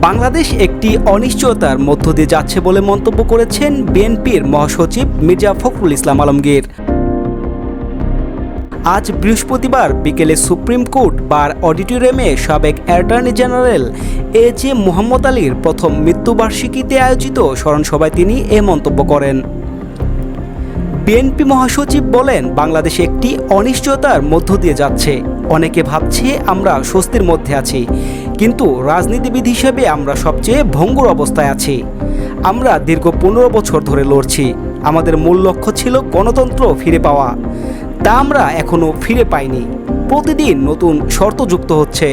বাংলাদেশ একটি অনিশ্চয়তার মধ্য দিয়ে যাচ্ছে বলে মন্তব্য করেছেন বিএনপির মহাসচিব মির্জা ফখরুল ইসলাম আলমগীর। আজ বৃহস্পতিবার বিকেলে সুপ্রিম কোর্ট বার অডিটোরিয়ামে সাবেক অ্যাটর্নি জেনারেল এজে মোহাম্মদ আলীর প্রথম মৃত্যুবার্ষিকীতে আয়োজিত স্মরণসভায় তিনি এ মন্তব্য করেন। বিএনপি মহাসচিব বলেন, বাংলাদেশ একটি অনিশ্চয়তার মধ্য দিয়ে যাচ্ছে। অনেকে ভাবছে আমরা স্বস্তির মধ্যে আছি, কিন্তু রাজনীতিবিদ হিসেবে আমরা সবচেয়ে ভঙ্গুর অবস্থায় আছি। আমরা দীর্ঘ 15 বছর ধরে লড়ছি। আমাদের মূল লক্ষ্য ছিল গণতন্ত্র ফিরে পাওয়া, তা আমরা এখনও ফিরে পাইনি। প্রতিদিন নতুন শর্ত যুক্ত হচ্ছে,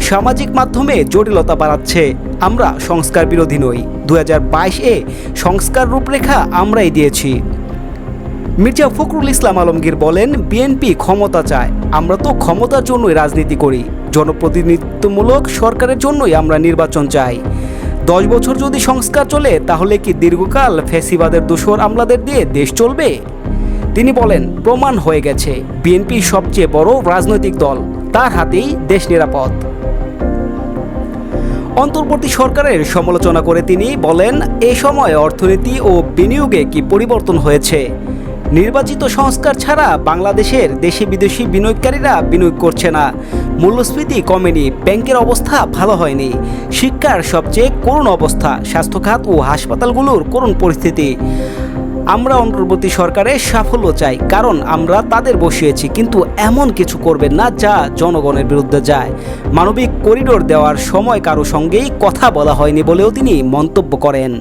সামাজিক মাধ্যমে জটিলতা বাড়াচ্ছে। আমরা সংস্কার বিরোধী নই। 2022-এ সংস্কার রূপরেখা আমরাই দিয়েছি। মির্জা ফখরুল ইসলাম আলমগীর বলেন, বিএনপি ক্ষমতা চায়, আমরা তো ক্ষমতার জন্যই রাজনীতি করি। জনপ্রতিনিধিত্বমূলক সরকারের জন্যই আমরা নির্বাচন চাই। 10 বছর যদি সংস্কার চলে, তাহলে কি দীর্ঘকাল ফ্যাসিবাদের দোসর আমলাদের দিয়ে দেশ চলবে? তিনি বলেন, প্রমাণ হয়ে গেছে বিএনপি সবচেয়ে বড় রাজনৈতিক দল, তার হাতেই দেশ নিরাপদ। অন্তর্বর্তী সরকারের সমালোচনা করে তিনি বলেন, এ সময় অর্থনীতি ও বিনিয়োগে কি পরিবর্তন হয়েছে? নির্বাচিত সংস্কার ছাড়া বাংলাদেশের দেশি বিদেশি বিনিয়োগকারীরা বিনিয়োগ করছে না। মূল্যস্ফীতি কমেনি, ব্যাংকের অবস্থা ভালো হয়নি, শিক্ষার সবচেয়ে করুণ অবস্থা, স্বাস্থ্য খাত ও হাসপাতালগুলোর করুণ পরিস্থিতি। আমরা অন্তর্বর্তী সরকারের সাফল্য চাই, কারণ আমরা তাদের বসিয়েছি, কিন্তু এমন কিছু করবেন না যা জনগণের বিরুদ্ধে যায়। মানবিক করিডোর দেওয়ার সময় কারো সঙ্গেই কথা বলা হয়নি বলেও তিনি মন্তব্য করেন।